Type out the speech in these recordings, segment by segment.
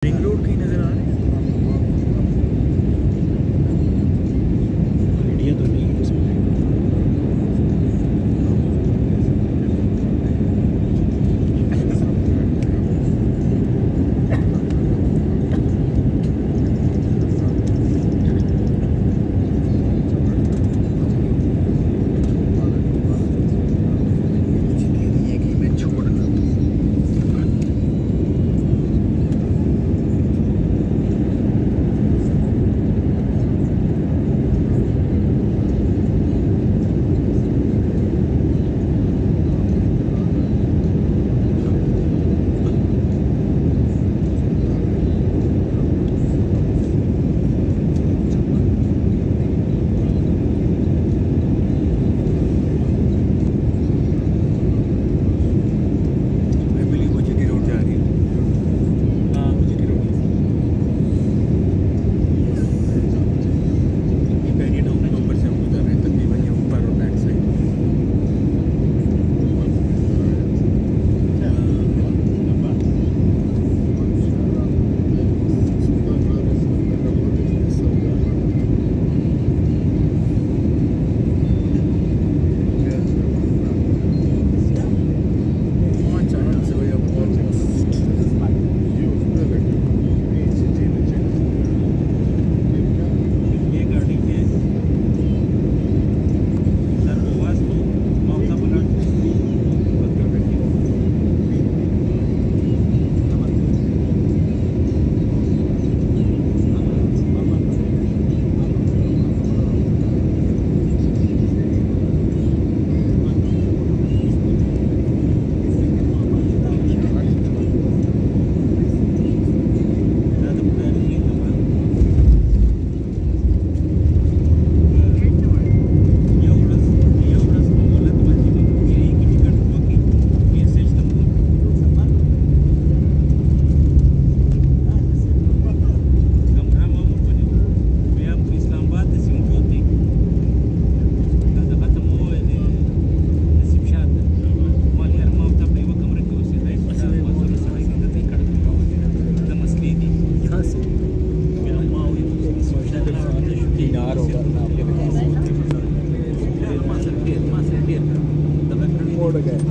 Ring road कहीं नज़र आ रही है? आइडिया तो नहीं है उसमें।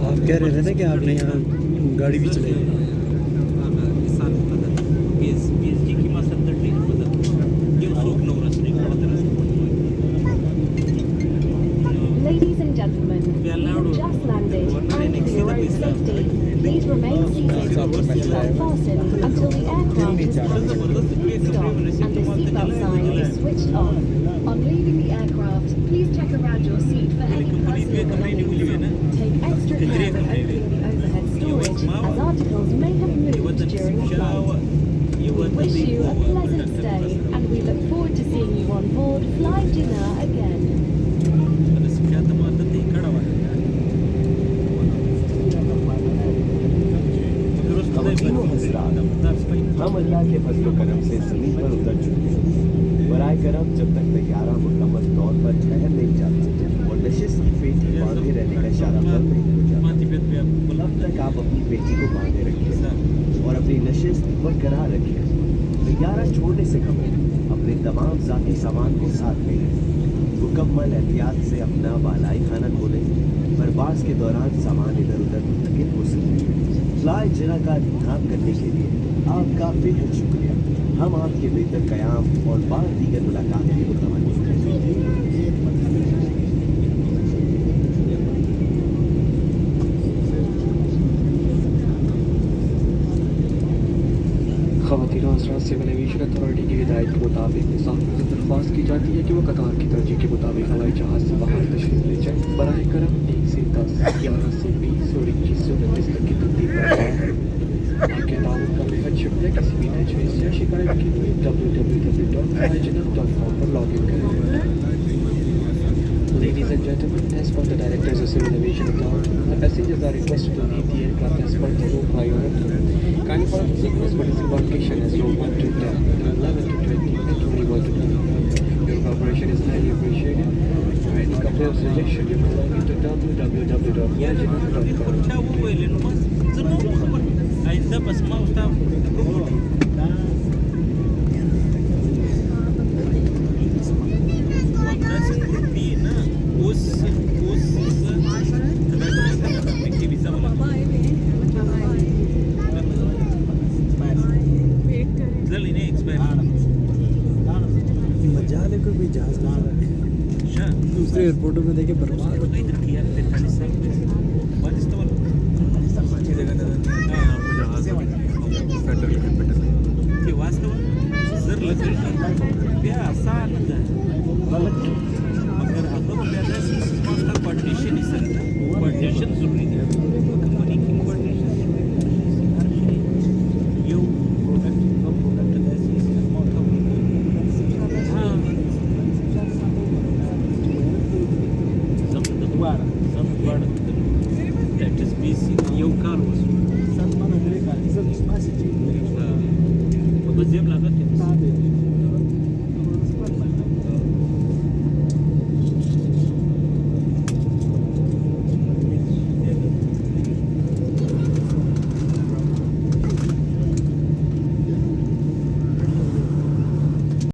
आप कह रहे थे ना कि आपने यहाँ गाड़ी भी चलाई है। Ladies and gentlemen, you've just landed and for your own safety, please remain seated with your seatbelt fastened until the aircraft is come to a complete stop and the seatbelt sign is switched off. On leaving the aircraft, please check around your seat for any personal belongings. Take extra care when opening the overhead storage, as articles may have moved during flight. We wish you a pleasant stay and we look forward to seeing you on board Fly Jinnah again. हम अल्लाह के फजल करम से ज़मीन पर उतर चुके हैं। बराए करम जब तक तैयारा मुकम्मल तौर पर ठहर नहीं जाता और नशिस्त की पेटी बांधे रहने का इशारा बंद नहीं हो जाता, तब तक आप अपनी पेटी को बांधे रखें और अपनी नशिस्त बरकरार रखें। तैयारा छोड़ने से कबल अपने तमाम ज़ाती सामान को साथ ले लें। मुकम्मल एहतियात से अपना बालाई खाना खोलें। परवाज़ के दौरान सामान इधर उधर मुंतकिल हो सकते हैं। फ्लाई जिन्ना का इंतज़ाम करने के लिए आपका बेहद शुक्रिया। हम आपके बेहतर क़याम और बाद दीगर मुलाकात की मुतमन्नी करते हैं। ख़वातीन हज़रात सिविल एविएशन अथॉरिटी की हिदायत के मुताबिक मुसाफिर से दरख्वास्त की जाती है कि वो कतार की तरजीह के मुताबिक हवाई जहाज़ से बाहर तशरीफ़ ले जाए। बराए करम 1 से 10, 11 से 20 और 21 से 29 तक की तरतीब पर आपके ताउन का बेहद शुक्रिया। किसी भी तजवीज़ या शिकायत के लिए www.flyjinnah.com पर लॉग इन करें। Ladies and gentlemen, as per the Directors of Civil Aviation Authority, the passengers are requested to leave the aircraft as per the row priority. Kindly follow the sequence what is embarkation as row 1 to 10, 11 to 20, and 21 to 22. Your cooperation is highly appreciated. For any complaint or suggestion, you can log into www.flyjinnah.com. मजा आले कोई जहाज नजर आए दूसरे एयरपोर्टों में देखे बर्बाद That is busy. Eu Carlos. Sabe, mano, aquele cara, isso é dos mais. Vou dizer, lá,